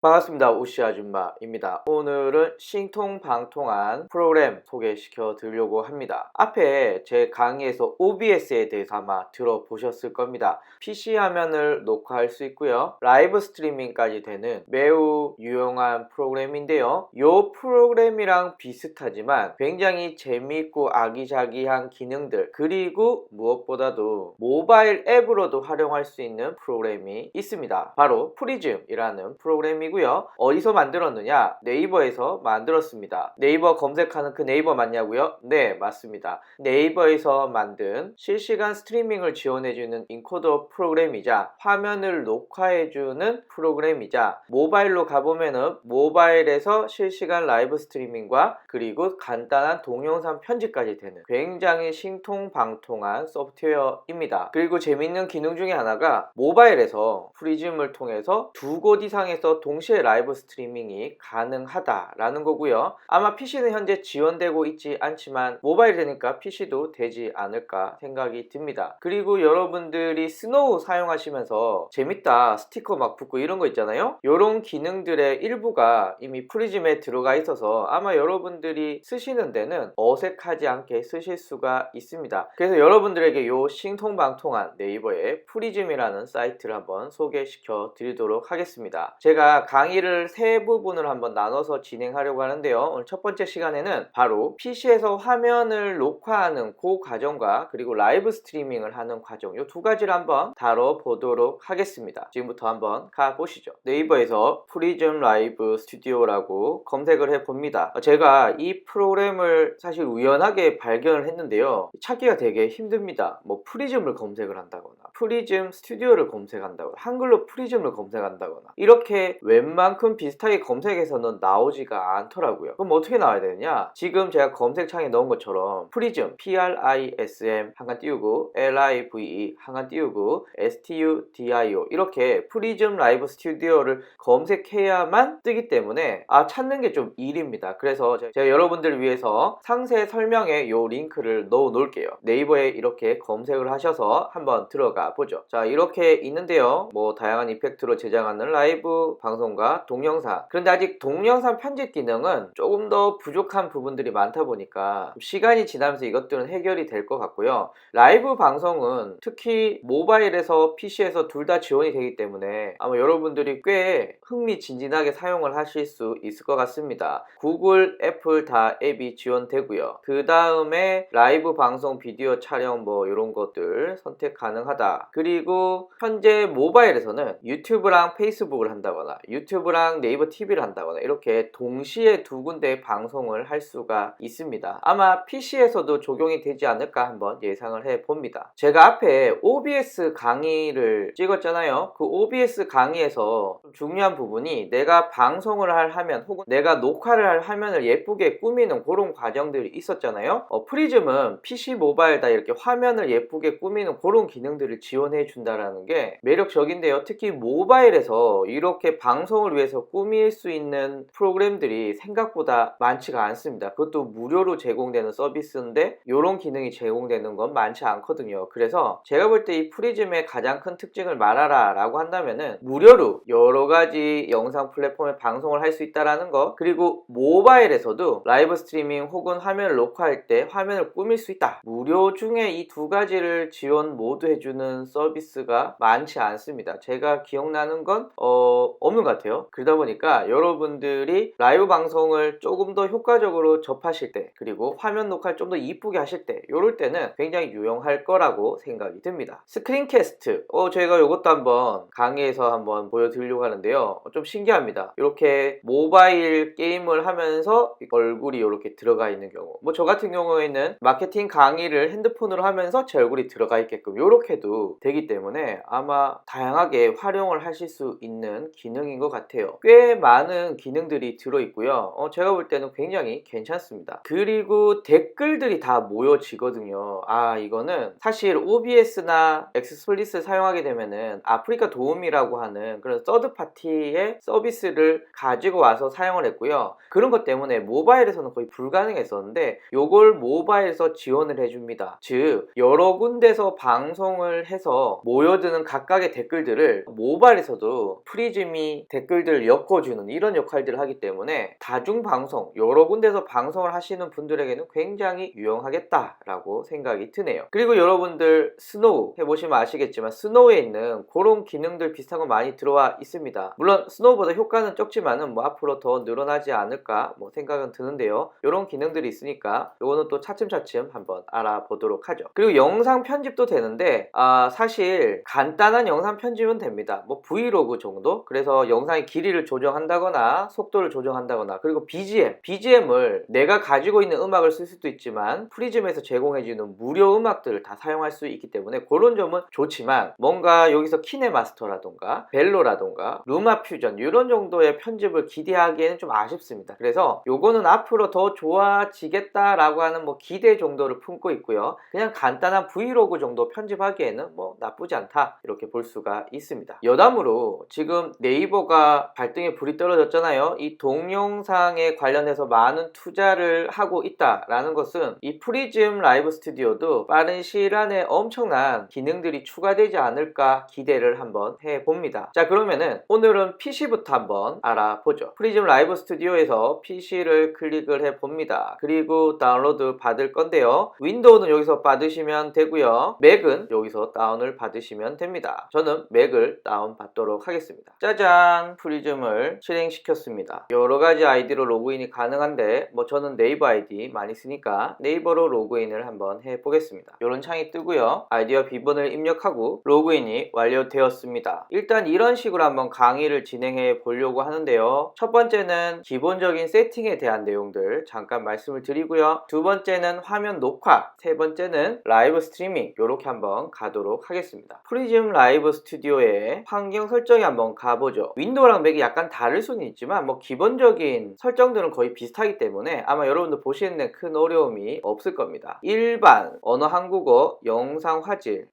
반갑습니다. 우씨 아줌마입니다. 오늘은 신통방통한 프로그램 소개시켜 드리려고 합니다. 앞에 제 강의에서 OBS에 대해서 아마 들어보셨을 겁니다. PC 화면을 녹화할 수 있고요. 라이브 스트리밍까지 되는 매우 유용한 프로그램인데요. 이 프로그램이랑 비슷하지만 굉장히 재미있고 아기자기한 기능들, 그리고 무엇보다도 모바일 앱으로도 활용할 수 있는 프로그램이 있습니다. 바로 프리즘이라는 프로그램이고요. 어디서 만들었느냐? 네이버에서 만들었습니다. 네이버 검색하는 그 네이버 맞냐고요? 네, 맞습니다. 네이버에서 만든 실시간 스트리밍을 지원해주는 인코더 프로그램이자 화면을 녹화해주는 프로그램이자 모바일로 가보면은 모바일에서 실시간 라이브 스트리밍과 그리고 간단한 동영상 편집까지 되는 굉장히 신통방통한 소프트웨어입니다. 그리고 재밌는 기능 중에 하나가 모바일에서 프리즘을 통해서 두 곳 이상에서 동시에 라이브 스트리밍이 가능하다라는 거고요. 아마 PC는 현재 지원되고 있지 않지만 모바일 되니까 PC도 되지 않을까 생각이 듭니다. 그리고 여러분들이 스노우 사용하시면서 재밌다 스티커 막 붙고 이런 거 있잖아요. 이런 기능들의 일부가 이미 프리즘에 들어가 있어서 아마 여러분들이 쓰시는 데는 어색하지 않게 쓰실 수가 있습니다. 그래서 여러분들에게 요 신통방통한 네이버의 프리즘이라는 사이트를 한번 소개시켜 드리도록 하겠습니다. 제가 강의를 세 부분을 한번 나눠서 진행하려고 하는데요. 오늘 첫 번째 시간에는 바로 PC에서 화면을 녹화하는 그 과정과 그리고 라이브 스트리밍을 하는 과정, 이 두 가지를 한번 다뤄보도록 하겠습니다. 지금부터 한번 가보시죠. 네이버에서 프리즘 라이브 스튜디오라고 검색을 해봅니다. 제가 이 프로그램을 사실 우연하게 발견을 했는데요. 찾기가 되게 힘듭니다. 뭐 프리즘을 검색을 한다거나 프리즘 스튜디오를 검색한다거나 한글로 프리즘을 검색한다거나 이렇게 웬만큼 비슷하게 검색해서는 나오지가 않더라고요. 그럼 어떻게 나와야 되느냐? 지금 제가 검색창에 넣은 것처럼 프리즘 PRISM 한칸 띄우고 LIVE 한칸 띄우고 STUDIO 이렇게 프리즘 라이브 스튜디오를 검색해야만 뜨기 때문에 찾는 게 좀 일입니다. 그래서 제가 여러분들을 위해서 상세 설명에 이 링크를 넣어 놓을게요. 네이버에 이렇게 검색을 하셔서 한번 들어가 보죠. 자, 이렇게 있는데요. 뭐 다양한 이펙트로 제작하는 라이브 방송과 동영상, 그런데 아직 동영상 편집 기능은 조금 더 부족한 부분들이 많다 보니까 시간이 지나면서 이것들은 해결이 될 것 같고요. 라이브 방송은 특히 모바일에서 PC에서 둘 다 지원이 되기 때문에 아마 여러분들이 꽤 흥미진진하게 사용을 하실 수 있을 것 같습니다. 구글, 애플 다 앱이 지원되고요. 그 다음에 라이브 방송 비디오 촬영 뭐 이런 것들 선택 가능하다. 그리고 현재 모바일에서는 유튜브랑 페이스북을 한다거나 유튜브랑 네이버 TV를 한다거나 이렇게 동시에 두 군데의 방송을 할 수가 있습니다. 아마 PC에서도 적용이 되지 않을까 한번 예상을 해봅니다. 제가 앞에 OBS 강의를 찍었잖아요. 그 OBS 강의에서 중요한 부분이 내가 방송을 할 화면 혹은 내가 녹화를 할 화면을 예쁘게 꾸미는 그런 과정들이 있었잖아요. 프리즘은 PC 모바일 다 이렇게 화면을 예쁘게 꾸미는 그런 기능들을 지원해 준다라는 게 매력적인데요. 특히 모바일에서 이렇게 방송을 위해서 꾸밀 수 있는 프로그램들이 생각보다 많지가 않습니다. 그것도 무료로 제공되는 서비스인데 이런 기능이 제공되는 건 많지 않거든요. 그래서 제가 볼 때 이 프리즘의 가장 큰 특징을 말하라 라고 한다면은 무료로 여러가지 영상 플랫폼에 방송을 할 수 있다라는 거, 그리고 모바일에서도 라이브 스트리밍 혹은 화면을 녹화할 때 화면을 꾸밀 수 있다. 무료 중에 이 두 가지를 지원 모두 해주는 서비스가 많지 않습니다. 제가 기억나는 건 없는 것 같아요. 그러다 보니까 여러분들이 라이브 방송을 조금 더 효과적으로 접하실 때, 그리고 화면 녹화를 좀 더 이쁘게 하실 때, 이럴 때는 굉장히 유용할 거라고 생각이 듭니다. 스크린캐스트, 제가 이것도 한번 강의에서 한번 보여드리려고 하는데요. 좀 신기합니다. 이렇게 모바일 게임을 하면서 얼굴이 이렇게 들어가 있는 경우, 뭐 저 같은 경우에는 마케팅 강의를 핸드폰으로 하면서 제 얼굴이 들어가 있게끔 이렇게도 되기 때문에 아마 다양하게 활용을 하실 수 있는 기능인 것 같아요. 꽤 많은 기능들이 들어있고요. 제가 볼 때는 굉장히 괜찮습니다. 그리고 댓글들이 다 모여지거든요. 이거는 사실 OBS나 엑스플릿을 사용하게 되면은 아프리카 도움이라고 하는 그런 서드파티의 서비스를 가지고 와서 사용을 했고요. 그런 것 때문에 모바일에서는 거의 불가능했었는데 요걸 모바일에서 지원을 해줍니다. 즉 여러 군데서 방송을 해서 모여드는 각각의 댓글들을 모바일에서도 프리즘이 댓글들을 엮어주는 이런 역할들을 하기 때문에 다중방송, 여러 군데서 방송을 하시는 분들에게는 굉장히 유용하겠다라고 생각이 드네요. 그리고 여러분들 스노우 해보시면 아시겠지만 스노우에 있는 그런 기능들 비슷한 거 많이 들어와 있습니다. 물론 스노우보다 효과는 적지만은 뭐 앞으로 더 늘어나지 않을까 뭐 생각은 드는데요. 이런 기능들이 있으니까 요거는 또 차츰차츰 한번 알아보도록 하죠. 그리고 영상 편집도 되는데 사실 간단한 영상 편집은 됩니다. 뭐 브이로그 정도? 그래서 영상의 길이를 조정한다거나 속도를 조정한다거나, 그리고 BGM을 내가 가지고 있는 음악을 쓸 수도 있지만 프리즘에서 제공해주는 무료 음악들을 다 사용할 수 있기 때문에 그런 점은 좋지만, 뭔가 여기서 키네마스터라던가 벨로라던가 루마퓨전 이런 정도의 편집을 기대하기에는 좀 아쉽습니다. 그래서 요거는 앞으로 더 좋아지겠다라고 하는 뭐 기대 정도를 품고 있고요. 그냥 간단한 브이로그 정도 편집하기에는 뭐 나쁘지 않다 이렇게 볼 수가 있습니다. 여담으로 지금 네이버가 발등에 불이 떨어졌잖아요. 이 동영상에 관련해서 많은 투자를 하고 있다라는 것은 이 프리즘 라이브 스튜디오도 빠른 시일 안에 엄청난 기능들이 추가되지 않을까 기대를 한번 해봅니다. 자, 그러면은 오늘은 PC부터 한번 알아보죠. 프리즘 라이브 스튜디오에서 PC를 클릭을 해봅니다. 그리고 다운로드 받을 건데요. 윈도우는 여기서 받으시면 되고요. 맥은 여기서 다운을 받으시면 됩니다. 저는 맥을 다운 받도록 하겠습니다. 짜잔, 프리즘을 실행시켰습니다. 여러가지 아이디로 로그인이 가능한데 뭐 저는 네이버 아이디 많이 쓰니까 네이버로 로그인을 한번 해보겠습니다. 이런 창이 뜨고요. 아이디와 비번을 입력하고 로그인이 완료되었습니다. 일단 이런 식으로 한번 강의를 진행해 보려고 하는데요. 첫 번째는 기본적인 세팅에 대한 내용들 잠깐 말씀을 드리고요. 두 번째는 화면 녹화, 세 번째는 라이브 스트리밍 이렇게 한번 가도록 하겠습니다. 프리즘 라이브 스튜디오의 환경 설정에 한번 가보죠. 윈도우랑 맥이 약간 다를 수는 있지만 뭐 기본적인 설정들은 거의 비슷하기 때문에 아마 여러분들 보시는 데 큰 어려움이 없을 겁니다. 일반, 언어 한국어, 영상 화질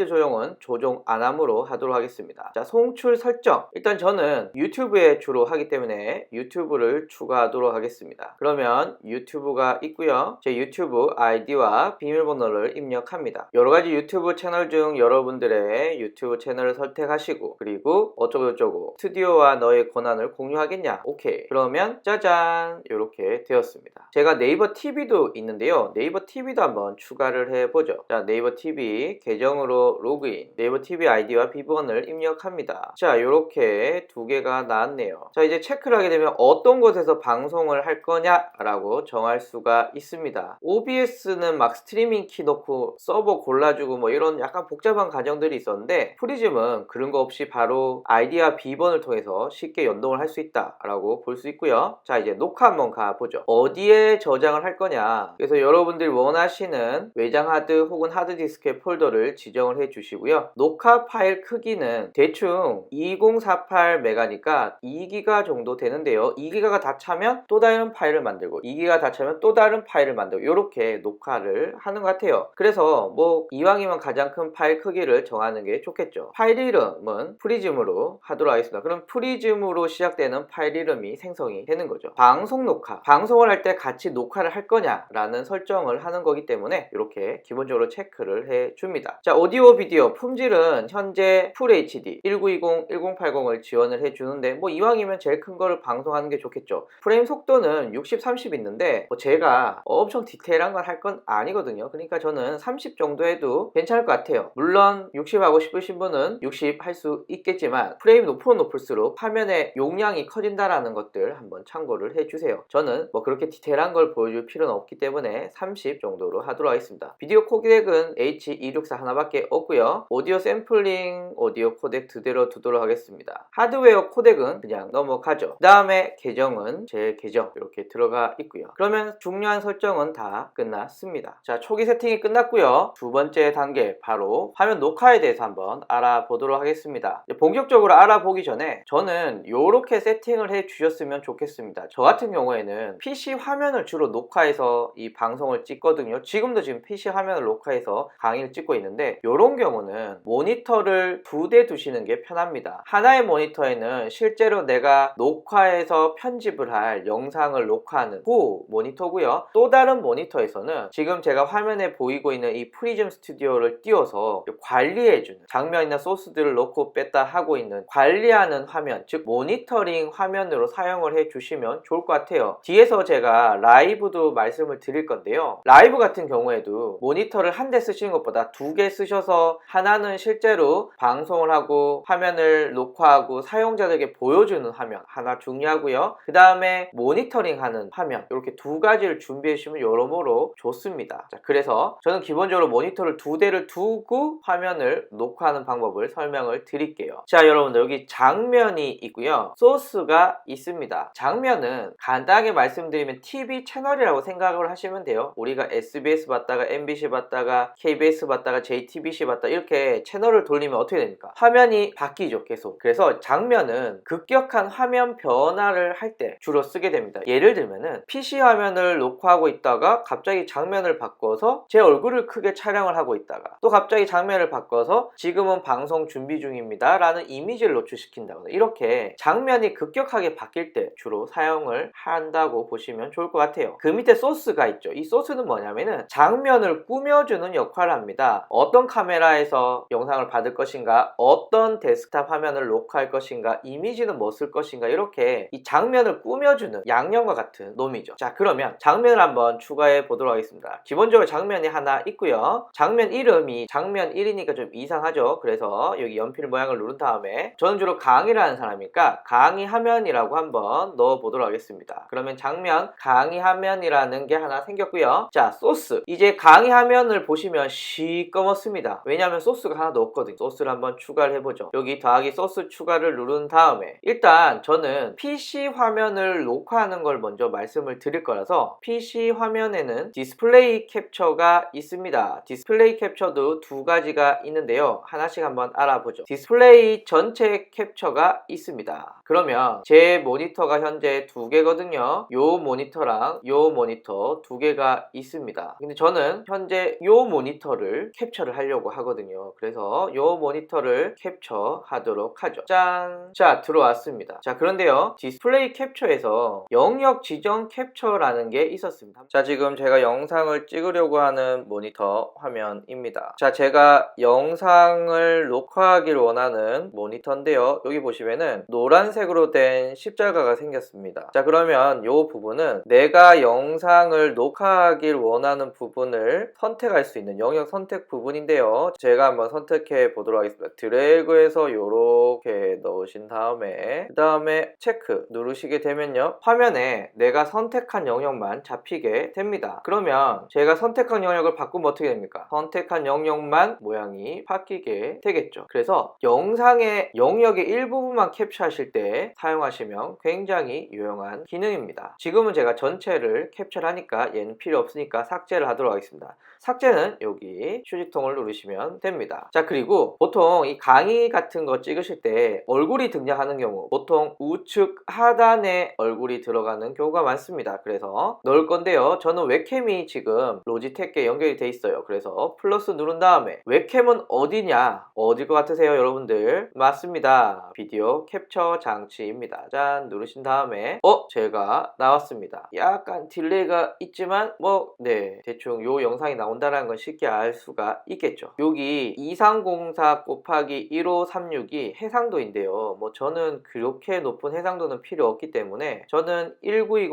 조정은 조정 안함으로 하도록 하겠습니다. 자, 송출 설정, 일단 저는 유튜브에 주로 하기 때문에 유튜브를 추가하도록 하겠습니다. 그러면 유튜브가 있고요. 제 유튜브 아이디와 비밀번호를 입력합니다. 여러가지 유튜브 채널 중 여러분들의 유튜브 채널을 선택하시고, 그리고 어쩌고저쩌고 스튜디오와 너의 권한을 공유하겠냐, 오케이. 그러면 짜잔, 이렇게 되었습니다. 제가 네이버 TV도 있는데요. 네이버 TV도 한번 추가를 해보죠. 자, 네이버 TV 계정으로 로그인, 네이버 TV 아이디와 비번을 입력합니다. 자, 이렇게 두 개가 나왔네요. 자, 이제 체크를 하게 되면 어떤 곳에서 방송을 할 거냐라고 정할 수가 있습니다. OBS는 막 스트리밍 키 넣고 서버 골라주고 뭐 이런 약간 복잡한 과정들이 있었는데, 프리즘은 그런 거 없이 바로 아이디와 비번을 통해서 쉽게 연동을 할 수 있다라고 볼 수 있고요. 자, 이제 녹화 한번 가보죠. 어디에 저장을 할 거냐, 그래서 여러분들이 원하시는 외장 하드 혹은 하드디스크의 폴더를 지정을 해 주시고요. 녹화 파일 크기는 대충 2048메가니까 2기가 정도 되는데요. 2기가가 다 차면 또 다른 파일을 만들고 2기가 다 차면 또 다른 파일을 만들고 이렇게 녹화를 하는 것 같아요. 그래서 뭐 이왕이면 가장 큰 파일 크기를 정하는 게 좋겠죠. 파일 이름은 프리즘으로 하도록 하겠습니다. 그럼 프리즘으로 시작되는 파일 이름이 생성이 되는 거죠. 방송 녹화, 방송을 할 때 같이 녹화를 할 거냐라는 설정을 하는 거기 때문에 이렇게 기본적으로 체크를 해 줍니다. 자, 오디오 비디오 품질은 현재 FHD 1920, 1080을 지원을 해 주는데 뭐 이왕이면 제일 큰 거를 방송하는 게 좋겠죠. 프레임 속도는 60, 30 있는데 뭐 제가 엄청 디테일한 걸 할 건 아니거든요. 그러니까 저는 30 정도 해도 괜찮을 것 같아요. 물론 60 하고 싶으신 분은 60 할 수 있겠지만 프레임이 높으면 높을수록 화면의 용량이 커진다라는 것들 한번 참고를 해주세요. 저는 뭐 그렇게 디테일한 걸 보여줄 필요는 없기 때문에 30 정도로 하도록 하겠습니다. 비디오 코덱은 H264 하나밖에 없고요. 오디오 샘플링, 오디오 코덱 그대로 두도록 하겠습니다. 하드웨어 코덱은 그냥 넘어가죠. 그 다음에 계정은 제 계정 이렇게 들어가 있고요. 그러면 중요한 설정은 다 끝났습니다. 자, 초기 세팅이 끝났고요. 두 번째 단계 바로 화면 녹화에 대해서 한번 알아보도록 하겠습니다. 본격적으로 알아보기 전에 저는 이렇게 세팅을 해 주셨으면 좋겠습니다. 저 같은 경우에는 PC 화면을 주로 녹화해서 이 방송을 찍거든요. 지금도 지금 PC 화면을 녹화해서 강의를 찍고 있는데, 이런 경우는 모니터를 두 대 두시는 게 편합니다. 하나의 모니터에는 실제로 내가 녹화해서 편집을 할 영상을 녹화하는 그 모니터고요. 또 다른 모니터에서는 지금 제가 화면에 보이고 있는 이 프리즘 스튜디오를 띄워서 관리해주는, 장면이나 소스들을 넣고 뺐다 하고 있는 관리하는 녹화하는 화면, 즉 모니터링 화면으로 사용을 해 주시면 좋을 것 같아요. 뒤에서 제가 라이브도 말씀을 드릴 건데요. 라이브 같은 경우에도 모니터를 한 대 쓰시는 것보다 2개 쓰셔서 하나는 실제로 방송을 하고 화면을 녹화하고 사용자들에게 보여주는 화면 하나 중요하고요. 그 다음에 모니터링 하는 화면, 이렇게 2가지를 준비해 주시면 여러모로 좋습니다. 자, 그래서 저는 기본적으로 모니터를 2대를 두고 화면을 녹화하는 방법을 설명을 드릴게요. 자, 여러분들 여기 장면이 있고요, 소스가 있습니다. 장면은 간단하게 말씀드리면 TV 채널이라고 생각을 하시면 돼요. 우리가 SBS 봤다가 MBC 봤다가 KBS 봤다가 JTBC 봤다가 이렇게 채널을 돌리면 어떻게 됩니까? 화면이 바뀌죠, 계속. 그래서 장면은 급격한 화면 변화를 할 때 주로 쓰게 됩니다. 예를 들면은 PC 화면을 녹화하고 있다가 갑자기 장면을 바꿔서 제 얼굴을 크게 촬영을 하고 있다가 또 갑자기 장면을 바꿔서 지금은 방송 준비 중입니다 라는 이미지를 노출시킨다거나, 이렇게 장면이 급격하게 바뀔 때 주로 사용을 한다고 보시면 좋을 것 같아요. 그 밑에 소스가 있죠. 이 소스는 뭐냐면은 장면을 꾸며주는 역할을 합니다. 어떤 카메라에서 영상을 받을 것인가, 어떤 데스크탑 화면을 녹화할 것인가, 이미지는 뭐 쓸 것인가, 이렇게 이 장면을 꾸며주는 양념과 같은 놈이죠. 자, 그러면 장면을 한번 추가해 보도록 하겠습니다. 기본적으로 장면이 하나 있고요. 장면 이름이 장면 1이니까 좀 이상하죠. 그래서 여기 연필 모양을 누른 다음에 저는 주로 강의를 하는 사람이니까 강의 화면이라고 한번 넣어 보도록 하겠습니다. 그러면 장면 강의 화면이라는 게 하나 생겼고요. 자, 소스. 이제 강의 화면을 보시면 시꺼멓습니다. 왜냐하면 소스가 하나도 없거든요. 소스를 한번 추가를 해보죠. 여기 더하기 소스 추가를 누른 다음에 일단 저는 PC 화면을 녹화하는 걸 먼저 말씀을 드릴 거라서 PC 화면에는 디스플레이 캡처가 있습니다. 디스플레이 캡처도 2가지가 있는데요. 하나씩 한번 알아보죠. 디스플레이 전체 캡처가 있습니다. 그러면 제 모니터가 현재 2개거든요. 요 모니터랑 요 모니터 2개가 있습니다. 근데 저는 현재 요 모니터를 캡처를 하려고 하거든요. 그래서 요 모니터를 캡처하도록 하죠. 짠! 자, 들어왔습니다. 자, 그런데요, 디스플레이 캡처에서 영역 지정 캡처라는 게 있었습니다. 자, 지금 제가 영상을 찍으려고 하는 모니터 화면입니다. 자, 제가 영상을 녹화하기를 원하는 모니터인데요. 여기 보시면은 노란색으로 된 십자가가 생겼습니다. 자, 그러면 이 부분은 내가 영상을 녹화하길 원하는 부분을 선택할 수 있는 영역 선택 부분인데요. 제가 한번 선택해 보도록 하겠습니다. 드래그해서 이렇게 넣으신 다음에 그 다음에 체크 누르시게 되면요, 화면에 내가 선택한 영역만 잡히게 됩니다. 그러면 제가 선택한 영역을 바꾸면 어떻게 됩니까? 선택한 영역만 모양이 바뀌게 되겠죠. 그래서 영상의 영역의 일부분만 캡처하실 때 사용하시면 굉장히 유용한 기능입니다. 지금은 제가 전체를 캡처를 하니까 얘는 필요 없으니까 삭제를 하도록 하겠습니다. 삭제는 여기 휴지통을 누르시면 됩니다. 자, 그리고 보통 이 강의 같은 거 찍으실 때 얼굴이 등장하는 경우 보통 우측 하단에 얼굴이 들어가는 경우가 많습니다. 그래서 넣을 건데요, 저는 웹캠이 지금 로지텍에 연결이 돼 있어요. 그래서 플러스 누른 다음에 웹캠은 어디냐, 어딜 것 같으세요 여러분들? 맞습니다, 비디오 캡처 장치입니다. 짠 누르신 다음에 제가 나왔습니다. 약간 딜레이가 있지만 네, 대충 요 영상이 나온다는 건 쉽게 알 수가 있겠죠. 여기 2304 곱하기 1536이 해상도인데요, 저는 그렇게 높은 해상도는 필요 없기 때문에 저는 1920,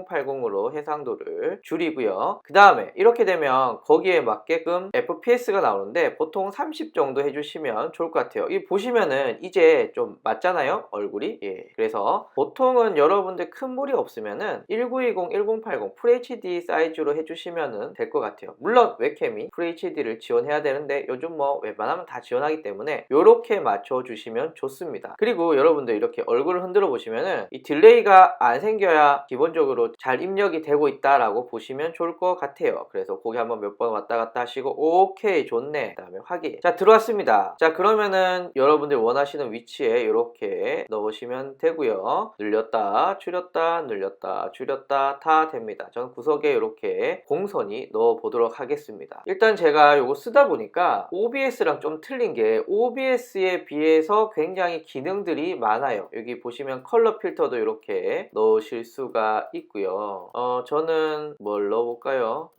1080으로 해상도를 줄이고요. 그 다음에 이렇게 되면 거기에 맞게끔 FPS가 나오는데 보통 30 정도 해주시면 좋을 것 같아요. 이 보시면은 이제 좀 맞잖아요, 얼굴이. 예. 그래서 보통은 여러분들 큰 무리 없으면은 1920, 1080 FHD 사이즈로 해주시면 될 것 같아요. 물론 웹캠이 FHD를 지원해야 되는데 요즘 웬만하면 다 지원하기 때문에 이렇게 맞춰주시면 좋습니다. 그리고 여러분들 이렇게 얼굴을 흔들어 보시면은 이 딜레이가 안 생겨야 기본적으로 잘 입력이 되고 있다라고 보시면 좋을 것 같아요. 그래서 거기 한번 몇 번 왔다 갔다 하시고 오케이 좋네, 그 다음에 확인. 자, 들어왔습니다. 자, 그러면은 여러분들 원하시는 위치에 이렇게 넣으시면 되고요. 늘렸다 줄였다 늘렸다 줄였다 다 됩니다. 저는 구석에 이렇게 공선이 넣어 보도록 하겠습니다. 일단 제가 이거 쓰다 보니까 OBS랑 좀 틀린 게 OBS에 비해서 굉장히 기능들이 많아요. 여기 보시면 컬러 필터도 이렇게 넣으실 수가 있고요. 저는 뭘 넣어볼까요?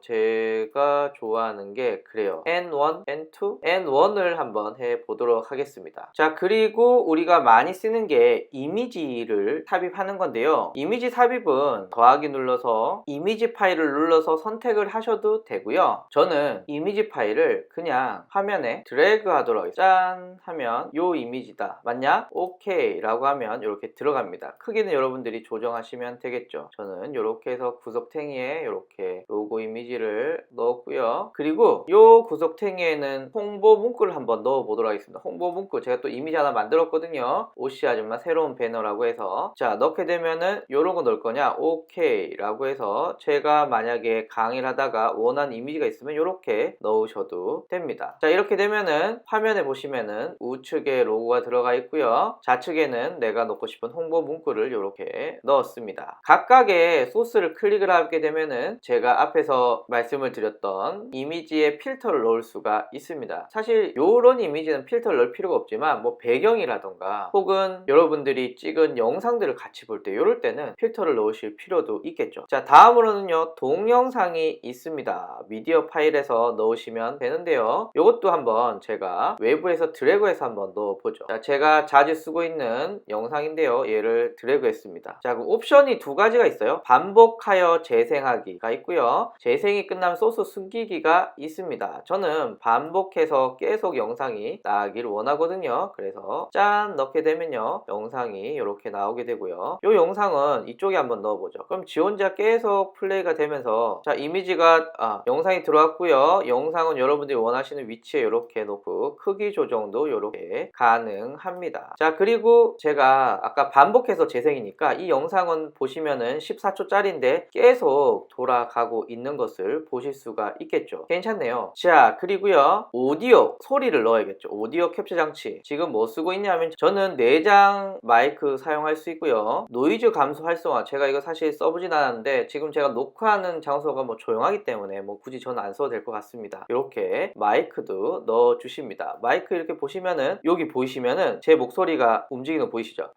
제가 좋아하는 게 그래요. N1, N2, N1을 한번 해보도록 하겠습니다. 자, 그리고 그리고 우리가 많이 쓰는 게 이미지를 삽입하는 건데요. 이미지 삽입은 더하기 눌러서 이미지 파일을 눌러서 선택을 하셔도 되고요. 저는 이미지 파일을 그냥 화면에 드래그 하도록 하겠습니다. 짠 하면 요 이미지다. 맞냐? 오케이 라고 하면 이렇게 들어갑니다. 크기는 여러분들이 조정하시면 되겠죠. 저는 이렇게 해서 구석탱이에 이렇게 로고 이미지를 넣었고요. 그리고 요 구석탱이에는 홍보 문구를 한번 넣어 보도록 하겠습니다. 홍보 문구 제가 또 이미지 하나 만들었거든요. 오씨 아줌마 새로운 배너라고 해서 자 넣게 되면은 요런 거 넣을 거냐? 오케이 라고 해서 제가 만약에 강의를 하다가 원하는 이미지가 있으면 이렇게 넣으셔도 됩니다. 자 이렇게 되면은 화면에 보시면은 우측에 로고가 들어가 있고요. 좌측에는 내가 넣고 싶은 홍보 문구를 이렇게 넣었습니다. 각각의 소스를 클릭을 하게 되면은 제가 앞에서 말씀을 드렸던 이미지에 필터를 넣을 수가 있습니다. 사실 요런 이미지는 필터를 넣을 필요가 없지만 뭐 배경이라던가 혹은 여러분들이 찍은 영상들을 같이 볼 때 이럴 때는 필터를 넣으실 필요도 있겠죠. 자 다음으로는요 동영상이 있습니다. 미디어 파일에서 넣으시면 되는데요. 이것도 한번 제가 외부에서 드래그해서 한번 넣어보죠. 자, 제가 자주 쓰고 있는 영상인데요. 얘를 드래그 했습니다. 자, 그럼 옵션이 두 가지가 있어요. 반복하여 재생하기가 있고요. 재생이 끝나면 소스 숨기기가 있습니다. 저는 반복해서 계속 영상이 나가기를 원하거든요. 그래서 짠 넣게 되면요. 영상이 이렇게 나오게 되고요. 이 영상은 이쪽에 한번 넣어보죠. 그럼 지 혼자 계속 플레이가 되면서 자 이미지가 영상이 들어왔고요. 영상은 여러분들이 원하시는 위치에 이렇게 놓고 크기 조정도 이렇게 가능합니다. 자 그리고 제가 아까 반복해서 재생이니까 이 영상은 보시면은 14초짜리인데 계속 돌아가고 있는 것을 보실 수가 있겠죠. 괜찮네요. 자 그리고요 오디오 소리를 넣어야겠죠. 오디오 캡처 장치 지금 뭐 쓰고 있냐면 저는 내장 마이크 사용할 수 있고요. 노이즈 감소 활성화 제가 이거 사실 써보진 않았는데 지금 제가 녹화하는 장소가 뭐 조용하기 때문에 뭐 굳이 저는 안 써도 될 것 같습니다. 이렇게 마이크도 넣어 주십니다. 마이크 이렇게 보시면은 여기 보이시면은 제 목소리가 움직이는 거 보이시죠?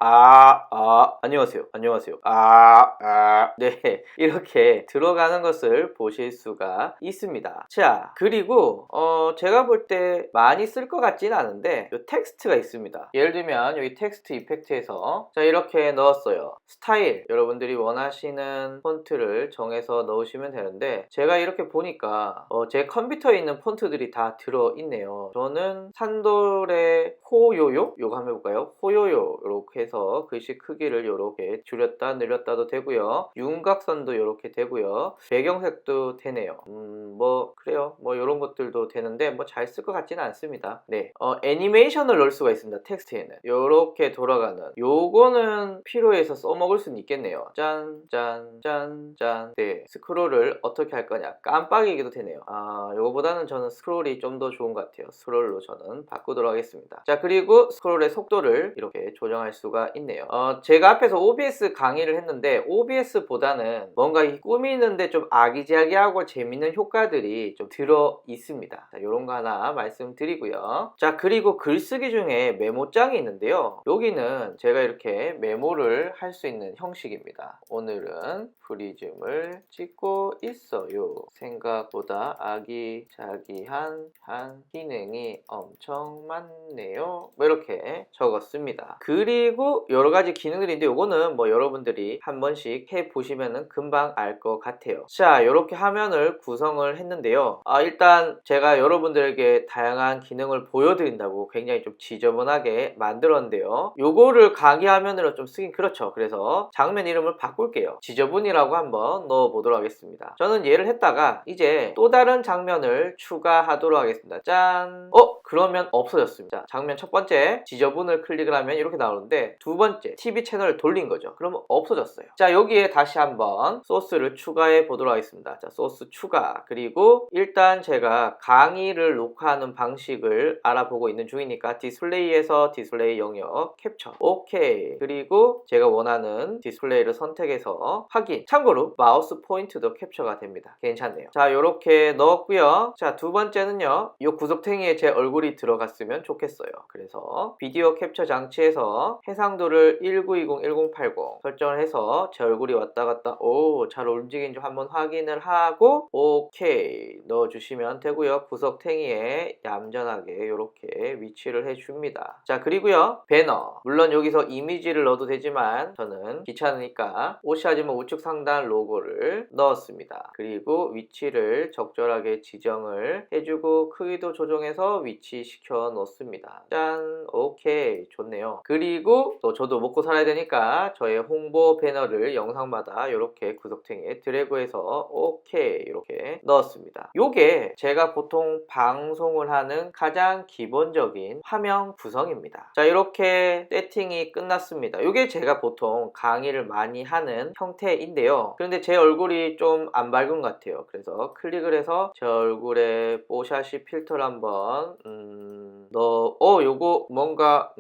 안녕하세요 네 이렇게 들어가는 것을 보실 수가 있습니다. 자 그리고 제가 볼 때 많이 쓸 것 같지는 않은데 이 텍스트가 있습니다. 예를 들면 여기 텍스트 이펙트에서 자 이렇게 넣었어요. 스타일 여러분들이 원하시는 폰트를 정해서 넣으시면 되는데 제가 이렇게 보니까 제 컴퓨터에 있는 폰트들이 다 들어있네요. 저는 산돌의 호요요? 요거 한번 해볼까요? 호요요 이렇게 해서 글씨 크기를 이렇게 줄였다 늘렸다도 되고요. 윤곽선도 이렇게 되고요. 배경색도 되네요. 뭐 그래요. 뭐 이런 것들도 되는데 뭐 잘 쓸 것 같지는 않습니다. 네, 애니메이션을 넣을 수가 있습니다. 텍스트에는 이렇게 돌아가는 요거는 필요해서 써먹을 수는 있겠네요. 짠 짠 짠 짠. 네, 스크롤을 어떻게 할 거냐 깜빡이기도 되네요. 요거보다는 저는 스크롤이 좀 더 좋은 것 같아요. 스크롤로 저는 바꾸도록 하겠습니다. 자 그리고 스크롤의 속도를 이렇게 조정할 수가 있네요. 제가 앞에서 OBS 강의를 했는데 OBS보다는 뭔가 꾸미는데 좀 아기자기하고 재밌는 효과들이 좀 들어 있습니다. 자 요런 거 하나 말씀드리고요. 자 그리고 글쓰기 중에 메모장이 있는데요. 여기는 제가 이렇게 메모를 할 수 있는 형식입니다. 오늘은 프리즘을 찍고 있어요. 생각보다 아기자기한 기능이 엄청 많네요. 뭐 이렇게 적었습니다. 그리고 여러가지 기능들인데 요거는 뭐 여러분들이 한 번씩 해보시면 금방 알 것 같아요. 자 이렇게 화면을 구성을 했는데요. 일단 제가 여러분들에게 다양한 기능을 보여드린다고 굉장히 좀 지저분하게 만들었는데요. 요거를 강의 화면으로 좀 쓰긴 그렇죠. 그래서 장면 이름을 바꿀게요. 지저분이라고 한번 넣어보도록 하겠습니다. 저는 얘를 했다가 이제 또 다른 장면을 추가하도록 하겠습니다. 짠! 그러면 없어졌습니다. 자, 장면 첫 번째 지저분을 클릭을 하면 이렇게 나오는데 두 번째 TV 채널을 돌린 거죠. 그러면 없어졌어요. 자 여기에 다시 한번 소스를 추가해 보도록 하겠습니다. 자 소스 추가 그리고 일단 제가 강의를 녹화하는 방식을 알아보고 있는 중이니까 디스플레이에서 디스플레이 영역 캡처 오케이 그리고 제가 원하는 디스플레이를 선택해서 확인 참고로 마우스 포인트도 캡처가 됩니다. 괜찮네요. 자 요렇게 넣었고요. 자 두 번째는요 이 구석탱이에 제 얼굴 얼굴이 들어갔으면 좋겠어요. 그래서 비디오 캡처 장치에서 해상도를 1920, 1080 설정을 해서 제 얼굴이 왔다 갔다 잘 움직이는지 한번 확인을 하고 오케이 넣어주시면 되고요. 구석탱이에 얌전하게 이렇게 위치를 해줍니다. 자, 그리고요 배너, 물론 여기서 이미지를 넣어도 되지만 저는 귀찮으니까 오시아지마 우측 상단 로고를 넣었습니다. 그리고 위치를 적절하게 지정을 해주고 크기도 조정해서 위치시켜 놓습니다. 짠, 오케이, 좋네요. 그리고 또 저도 먹고 살아야 되니까 저의 홍보 배너를 영상마다 이렇게 구석탱이에 드래그해서 오케이 이렇게 넣었습니다. 요게 제가 보통 방송을 하는 가장 기본적인 화면 구성입니다. 자, 이렇게 세팅이 끝났습니다. 요게 제가 보통 강의를 많이 하는 형태인데요. 그런데 제 얼굴이 좀 안 밝은 것 같아요. 그래서 클릭을 해서 제 얼굴에 뽀샤시 필터를 한번 요거 뭔가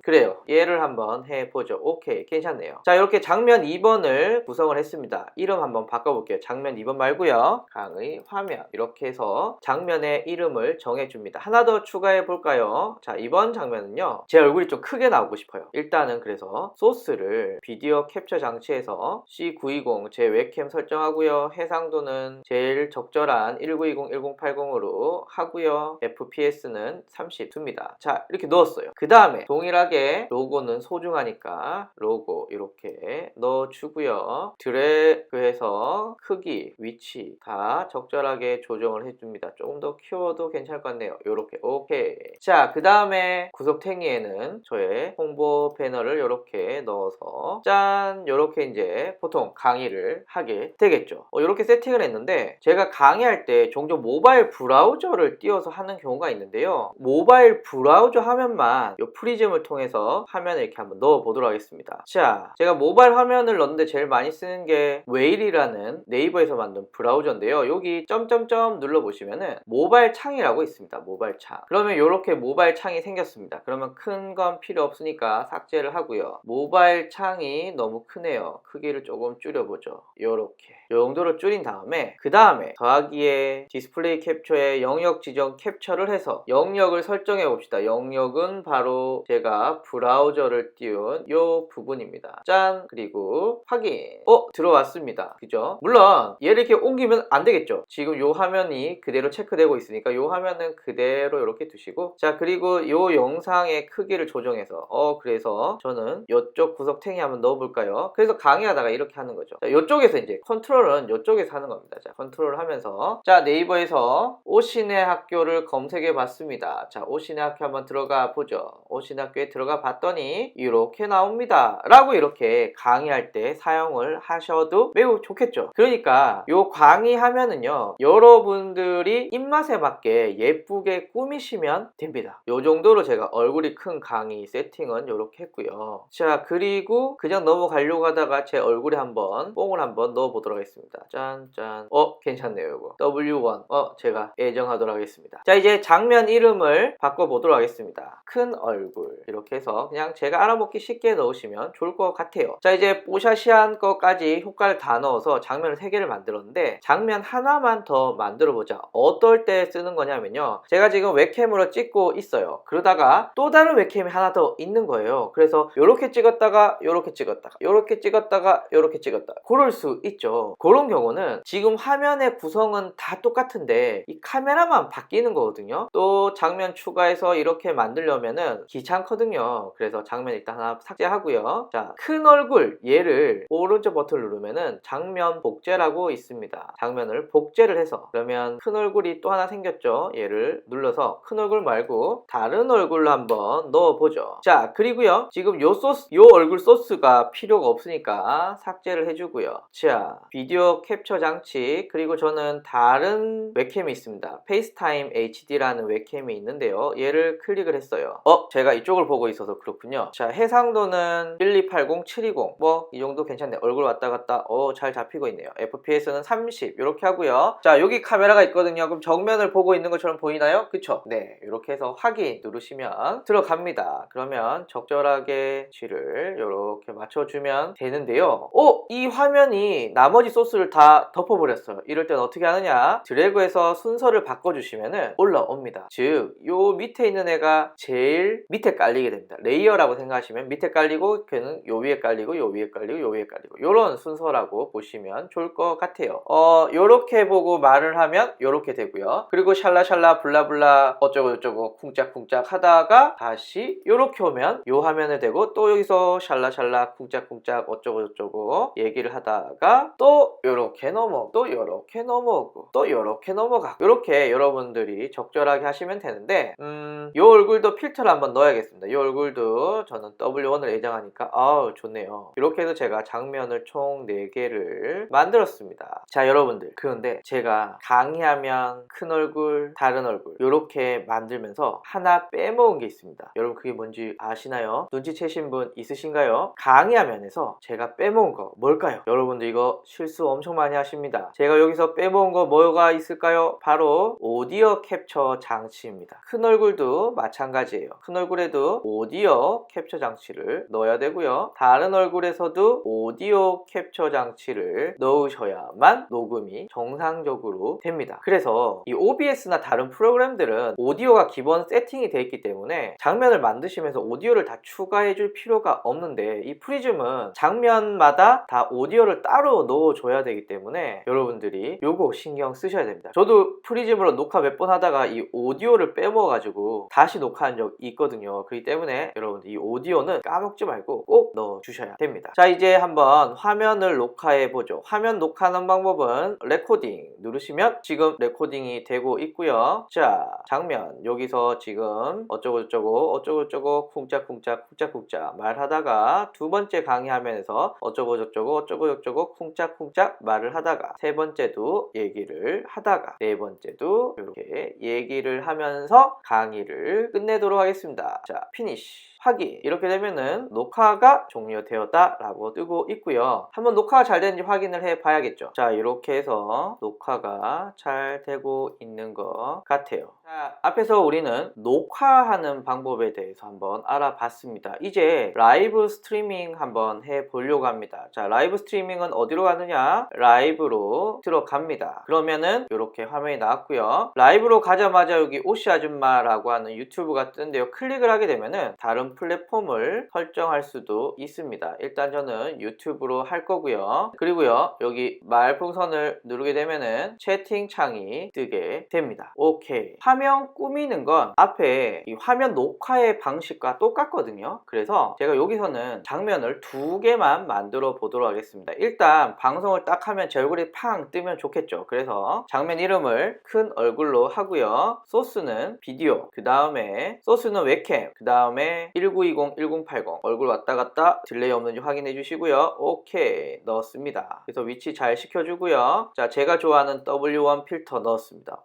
그래요. 얘를 한번 해보죠. 오케이, 괜찮네요. 자, 이렇게 장면 2번을 구성을 했습니다. 이름 한번 바꿔볼게요. 장면 2번 말고요. 강의 화면 이렇게 해서 장면의 이름을 정해줍니다. 하나 더 추가해 볼까요? 자, 이번 장면은요 제 얼굴이 좀 크게 나오고 싶어요. 일단은 그래서 소스를 비디오 캡처 장치에서 C920 제 웹캠 설정하고요. 해상도는 제일 적절한 1920, 1080으로 하고요. FPS는 30 둡니다. 자, 이렇게 넣었어요. 그 다음에 동일하게 로고는 소중하니까 로고 이렇게 넣어주고요. 드래그해서 크기, 위치 다 적절하게 조정을 해줍니다. 조금 더 키워도 괜찮을 것 같네요. 이렇게 오케이. 자, 그 다음에 구석탱이에는 저의 홍보 배너를 이렇게 넣어서 짠, 이렇게 이제 보통 강의를 하게 되겠죠. 이렇게 세팅을 했는데 제가 강의할 때 종종 모바일 브라우저를 띄워서 하는 경우가 있는데요. 모바일 브라우저 화면만 이 프리즘을 통해서 화면을 이렇게 한번 넣어 보도록 하겠습니다. 자, 제가 모바일 화면을 넣는데 제일 많이 쓰는 게 웨일이라는 네이버에서 만든 브라우저인데요. 여기 점점점 눌러보시면은 모바일 창이라고 있습니다. 모바일 창. 그러면 이렇게 모바일 창이 생겼습니다. 그러면 큰 건 필요 없으니까 삭제를 하고요. 모바일 창이 너무 크네요. 크기를 조금 줄여보죠. 요렇게 이 정도로 줄인 다음에 그 다음에 더하기에 디스플레이 캡처에 영역 지정 캡처를 해서 영역을 설정해 봅시다. 영역은 바로 제가 브라우저를 띄운 이 부분입니다. 짠, 그리고 확인. 들어왔습니다. 그죠? 물론 얘를 이렇게 옮기면 안 되겠죠. 지금 이 화면이 그대로 체크되고 있으니까 이 화면은 그대로 이렇게 두시고, 자, 그리고 이 영상의 크기를 조정해서 그래서 저는 이쪽 구석탱이 한번 넣어볼까요? 그래서 강의하다가 이렇게 하는 거죠. 자, 이쪽에서 이제 컨트롤은 이쪽에서 하는 겁니다. 자, 컨트롤을 하면서 자, 네이버에서 오신의 학교를 검색해 봤습니다. 자, 오신의 학교 한번 들어가 보죠. 오신의 학교에 들어가 봤더니 이렇게 나옵니다. 라고 이렇게 강의할 때 사용을 하셔도 매우 좋겠죠. 그러니까 요 강의하면은요 여러분들이 입맛에 맞게 예쁘게 꾸미시면 됩니다. 요 정도로 제가 얼굴이 큰 강의 세팅은 이렇게 했고요. 자, 그리고 그냥 넘어가려고 하다가 제 얼굴에 한번 뽕을 한번 넣어 보도록 하겠습니다. 짠짠. 괜찮네요. 이거 W1 제가 애정하도록 하겠습니다. 자, 이제 장면 이름을 바꿔 보도록 하겠습니다. 큰 얼굴 이렇게 해서 그냥 제가 알아먹기 쉽게 넣으시면 좋을 것 같아요. 자, 이제 뽀샤시한 것까지 효과를 다 넣어서 장면을 3개를 만들었는데 장면 하나만 더 만들어 보자. 어떨 때 쓰는 거냐면요, 제가 지금 웹캠으로 찍고 있어요. 그러다가 또 다른 웹캠이 하나 더 있는 거예요. 그래서 이렇게 찍었다가 이렇게 찍었다가 이렇게 찍었다가 이렇게 찍었다가 그럴 수 있죠. 그런 경우는 지금 화면의 구성은 다 똑같은데 이 카메라만 바뀌는 거거든요. 또 장면 추가해서 이렇게 만들려면은 귀찮거든요. 그래서 장면 일단 하나 삭제하고요. 자, 큰 얼굴 얘를 오른쪽 버튼을 누르면은 장면 복제라고 있습니다. 장면을 복제를 해서 그러면 큰 얼굴이 또 하나 생겼죠. 얘를 눌러서 큰 얼굴 말고 다른 얼굴로 한번 넣어보죠. 자, 그리고요 지금 요 얼굴 소스가 필요가 없으니까 삭제를 해주고요. 자, 비디오 캡처 장치, 그리고 저는 다른 웹캠이 있습니다. 페이스타임 HD라는 웹캠이 있는데요. 얘를 클릭을 했어요. 제가 이쪽을 보고 있어서 그렇군요. 자, 해상도는 1280, 720 뭐 이 정도 괜찮네요. 얼굴 왔다 갔다 잘 잡히고 있네요. FPS는 30 이렇게 하고요. 자, 여기 카메라가 있거든요. 그럼 정면을 보고 있는 것처럼 보이나요? 그쵸? 네, 이렇게 해서 확인 누르시면 들어갑니다. 그러면 적절하게 G를 이렇게 맞춰주면 되는데요. 이 화면이 나머지 소스를 다 덮어버렸어요. 이럴 땐 어떻게 하느냐, 드래그해서 순서를 바꿔주시면 올라옵니다. 즉 요 밑에 있는 애가 제일 밑에 깔리게 됩니다. 레이어라고 생각하시면 밑에 깔리고 걔는 요 위에 깔리고 요 위에 깔리고 요 위에 깔리고 요런 순서라고 보시면 좋을 것 같아요. 요렇게 보고 말을 하면 요렇게 되고요. 그리고 샬라샬라 블라블라 어쩌고 저쩌고 쿵짝쿵짝 하다가 다시 요렇게 오면 요 화면에 되고 또 여기서 샬라샬라 쿵짝쿵짝 어쩌고 저쩌고 얘기를 하다가 또 요렇게 넘어오고 또 요렇게 넘어오고 또 요렇게 넘어가고 요렇게 여러분들이 적절하게 하시면 되는데 요 얼굴도 필터를 한번 넣어야겠습니다. 요 얼굴도 저는 W1을 애정하니까 아우 좋네요. 이렇게 해서 제가 장면을 총 4개를 만들었습니다. 자 여러분들, 그런데 제가 강의하면 큰 얼굴 다른 얼굴 이렇게 만들면서 하나 빼먹은 게 있습니다. 여러분 그게 뭔지 아시나요? 눈치채신 분 있으신가요? 강의화면에서 제가 빼먹은 거 뭘까요? 여러분들 이거 실수 엄청 많이 하십니다. 제가 여기서 빼먹은 거 뭐가 있을까요? 바로 오디오 캡처 장치입니다. 큰 얼굴도 마찬가지예요. 큰 얼굴에도 오디오 캡처 장치를 넣어야 되고요. 다른 얼굴에서도 오디오 캡처 장치를 넣으셔야만 녹음이 정상적으로 됩니다. 그래서 이 OBS나 다른 프로그램들은 오디오가 기본 세팅이 되어 있기 때문에 장면을 만드시면서 오디오를 다 추가해 줄 필요가 없는데 이 프리즘은 장면마다 다 오디오를 따로 넣어줘야 되기 때문에 여러분들이 요거 신경 쓰셔야 됩니다. 저도 프리즘으로 녹화 몇 번 하다가 이 오디오를 빼먹어가지고 다시 녹화한 적이 있거든요. 그렇기 때문에 여러분들 이 오디오는 까먹지 말고 꼭 넣어주셔야 됩니다. 자 이제 한번 화면을 녹화해 보죠. 화면 녹화하는 방법은 레코딩 누르시면 지금 레코딩이 되고 있고요. 자 장면 여기서 지금 어쩌고저쩌고 쿵짝쿵짝 말하다가 두 번째 강의 화면에서 어쩌고저쩌고 쿵짝쿵짝 말을 하다가 세 번째도 얘기를 하다가 네 번째도 이렇게 얘기를 하면서 강의를 끝내도록 하겠습니다. 자 피니쉬 확인. 이렇게 되면은 녹화가 종료되었다 라고 뜨고 있고요. 한번 녹화가 잘 되는지 확인을 해 봐야겠죠. 자 이렇게 해서 녹화가 잘 되고 있는 것 같아요. 자 앞에서 우리는 녹화하는 방법에 대해서 한번 알아봤습니다. 이제 라이브 스트리밍 한번 해 보려고 합니다. 자 라이브 스트리밍은 어디로 가느냐? 라이브로 들어갑니다. 그러면은 이렇게 화면이 나왔고요. 라이브로 가자마자 여기 오씨 아줌마라고 하는 유튜브가 뜨는데요. 클릭을 하게 되면은 다른 플랫폼을 설정할 수도 있습니다. 일단 저는 유튜브로 할 거고요. 그리고요 여기 말풍선을 누르게 되면은 채팅창이 뜨게 됩니다. 오케이. 화면 꾸미는 건 앞에 이 화면 녹화의 방식과 똑같거든요. 그래서 제가 여기서는 장면을 2개만 만들어 보도록 하겠습니다. 일단 방송을 딱 하면 제 얼굴이 팡 뜨면 좋겠죠. 그래서 장면 이름을 큰 얼굴로 하고요. 소스는 비디오, 그 다음에 소스는 웹캠, 그 다음에 1920, 1080 얼굴 왔다 갔다 딜레이 없는지 확인해 주시고요. 오케이 넣었습니다. 그래서 위치 잘 시켜주고요. 자 제가 좋아하는 W1 필터 넣었습니다.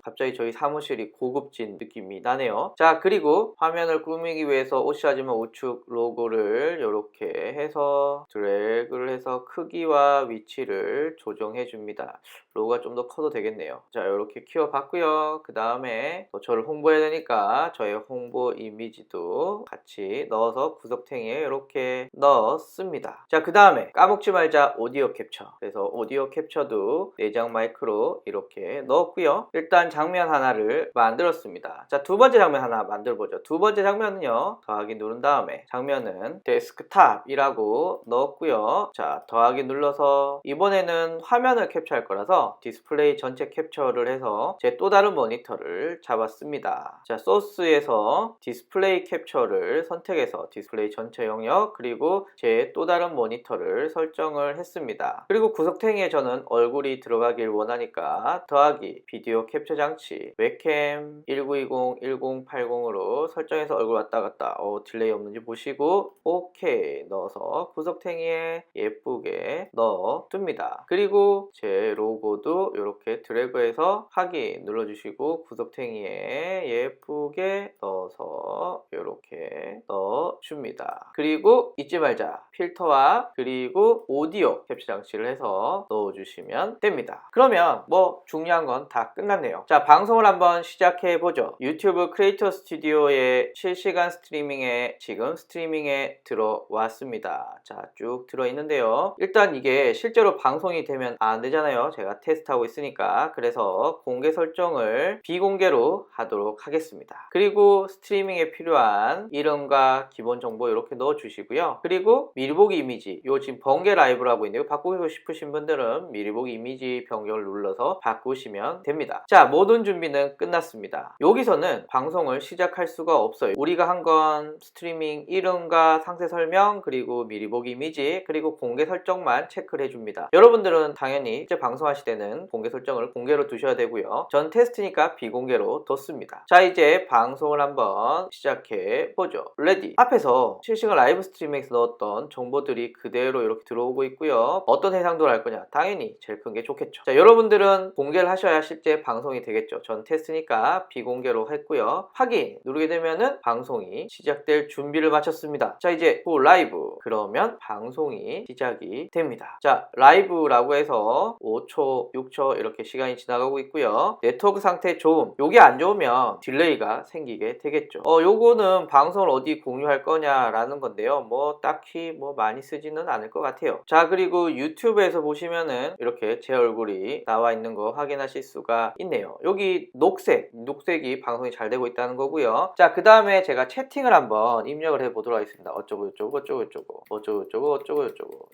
갑자기 저희 사무실이 고급진 느낌이 나네요. 자 그리고 화면을 꾸미기 위해서 오시아지마 우측 로고를 이렇게 해서 드래그를 해서 크기와 위치를 조정해 줍니다. 로고가 좀 더 커도 되겠네요. 자 이렇게 키워봤고요. 그 다음에 저를 홍보해야 되니까 저의 홍보 이미지도 같이 넣어서 구석탱이에 이렇게 넣었습니다. 자 그 다음에 까먹지 말자 오디오 캡처. 그래서 오디오 캡처도 내장 마이크로 이렇게 넣었고요. 일단 장면 하나를 만들었습니다. 자 두 번째 장면 하나 만들어보죠. 두 번째 장면은요 더하기 누른 다음에 장면은 데스크탑이라고 넣었고요. 자 더하기 눌러서 이번에는 화면을 캡처할 거라서 디스플레이 전체 캡처를 해서 제 또 다른 모니터를 잡았습니다. 자 소스에서 디스플레이 캡처를 선택해서 디스플레이 전체 영역 그리고 제 또 다른 모니터를 설정을 했습니다. 그리고 구석탱이에 저는 얼굴이 들어가길 원하니까 더하기 비디오 캡처 장치 웹캠 1920, 1080으로 설정해서 얼굴 왔다 갔다 딜레이 없는지 보시고 오케이 넣어서 구석탱이에 예쁘게 넣어둡니다. 그리고 제 로고도 이렇게 드래그해서 확인 눌러주시고 구석탱이에 예쁘게 넣어서 이렇게 이렇게 넣어줍니다. 그리고 잊지 말자. 필터와 그리고 오디오 캡처 장치를 해서 넣어주시면 됩니다. 그러면 뭐 중요한 건 다 끝났네요. 자, 방송을 한번 시작해 보죠. 유튜브 크리에이터 스튜디오의 실시간 스트리밍에 지금 스트리밍에 들어왔습니다. 자, 쭉 들어있는데요. 일단 이게 실제로 방송이 되면 안 되잖아요. 제가 테스트하고 있으니까. 그래서 공개 설정을 비공개로 하도록 하겠습니다. 그리고 스트리밍에 필요한 이름과 기본 정보 이렇게 넣어 주시고요. 그리고 미리 보기 이미지, 요 지금 번개 라이브라고 있는데 바꾸고 싶으신 분들은 미리 보기 이미지 변경을 눌러서 바꾸시면 됩니다. 자, 모든 준비는 끝났습니다. 여기서는 방송을 시작할 수가 없어요. 우리가 한 건 스트리밍 이름과 상세 설명, 그리고 미리 보기 이미지, 그리고 공개 설정만 체크를 해줍니다. 여러분들은 당연히 실제 방송하실 때는 공개 설정을 공개로 두셔야 되고요. 전 테스트니까 비공개로 뒀습니다. 자, 이제 방송을 한번 시작해 보죠. 레디. 앞에서 실시간 라이브 스트리밍에서 넣었던 정보들이 그대로 이렇게 들어오고 있고요. 어떤 해상도를 할 거냐? 당연히 제일 큰 게 좋겠죠. 자, 여러분들은 공개를 하셔야 실제 방송이 되겠죠. 전 테스트니까 비공개로 했고요. 확인 누르게 되면은 방송이 시작될 준비를 마쳤습니다. 자, 이제 또 라이브. 그러면 방송이 시작이 됩니다. 자, 라이브라고 해서 5초, 6초 이렇게 시간이 지나가고 있고요. 네트워크 상태 좋음. 요게 안 좋으면 딜레이가 생기게 되겠죠. 요거는 방송을 어디 공유할 거냐라는 건데요. 뭐 딱히 뭐 많이 쓰지는 않을 것 같아요. 자, 그리고 유튜브에서 보시면은 이렇게 제 얼굴이 나와 있는 거 확인하실 수가 있네요. 여기 녹색이 방송이 잘 되고 있다는 거고요. 자, 그 다음에 제가 채팅을 한번 입력을 해 보도록 하겠습니다. 어쩌고 저쩌고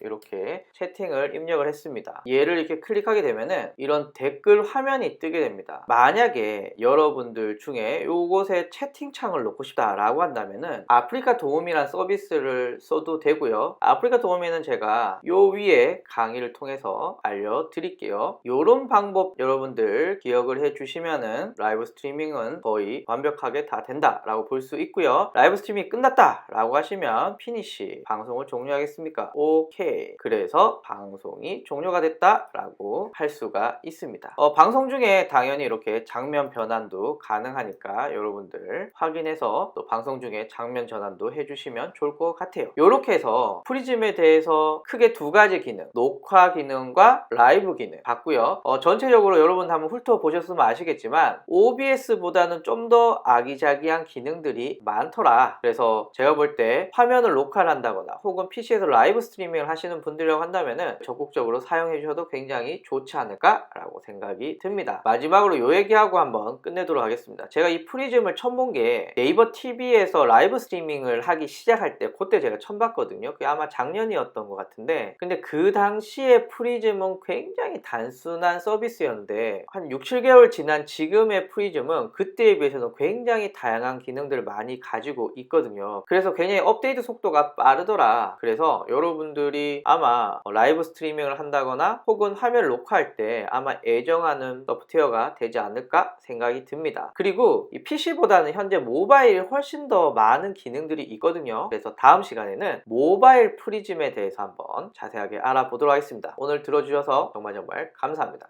이렇게 채팅을 입력을 했습니다. 얘를 이렇게 클릭하게 되면은 이런 댓글 화면이 뜨게 됩니다. 만약에 여러분들 중에 요곳에 채팅창을 놓고 싶다라고 한다면은 아프리카 도우미란 서비스를 써도 되고요. 아프리카 도우미는 제가 요 위에 강의를 통해서 알려드릴게요. 요런 방법 여러분들 기억을 해주시면은 라이브 스트리밍은 거의 완벽하게 다 된다라고 볼 수 있고요. 라이브 스트리밍이 끝났다라고 하시면 피니시, 방송을 종료하겠습니까? 오케이. 그래서 방송이 종료가 됐다라고 할 수가 있습니다. 방송 중에 당연히 이렇게 장면 변환도 가능하니까 여러분들 확인해서 또 방송 중에 장면 전환도 해주시면 좋을 것 같아요. 이렇게 해서 프리즘에 대해서 크게 두 가지 기능, 녹화 기능과 라이브 기능 봤고요. 전체적으로 여러분 한번 훑어보셨으면 아시겠지만 OBS보다는 좀 더 아기자기한 기능들이 많더라. 그래서 제가 볼 때 화면을 녹화를 한다거나 혹은 PC에서 라이브 스트리밍을 하시는 분들이라고 한다면은 적극적으로 사용해 주셔도 굉장히 좋지 않을까라고 생각이 듭니다. 마지막으로 요 얘기하고 한번 끝내도록 하겠습니다. 제가 이 프리즘을 처음 본 게 네이버 TV에서 라이브 스트리밍을 하기 시작할 때 그때 제가 처음 봤거든요. 그게 아마 작년이었던 것 같은데, 근데 그 당시에 프리즘은 굉장히 단순한 서비스였는데 한 6, 7개월 지난 지금의 프리즘은 그때에 비해서는 굉장히 다양한 기능들을 많이 가지고 있거든요. 그래서 굉장히 업데이트 속도가 빠르더라. 그래서 여러분들이 아마 라이브 스트리밍을 한다거나 혹은 화면을 녹화할 때 아마 애정하는 소프트웨어가 되지 않을까 생각이 듭니다. 그리고 이 PC보다는 현재 모바일이 훨씬 더 많은 기능들이 있거든요. 그래서 다음 시간에는 모바일 프리즘에 대해서 한번 자세하게 알아보도록 하겠습니다. 오늘 들어주셔서 정말 감사합니다.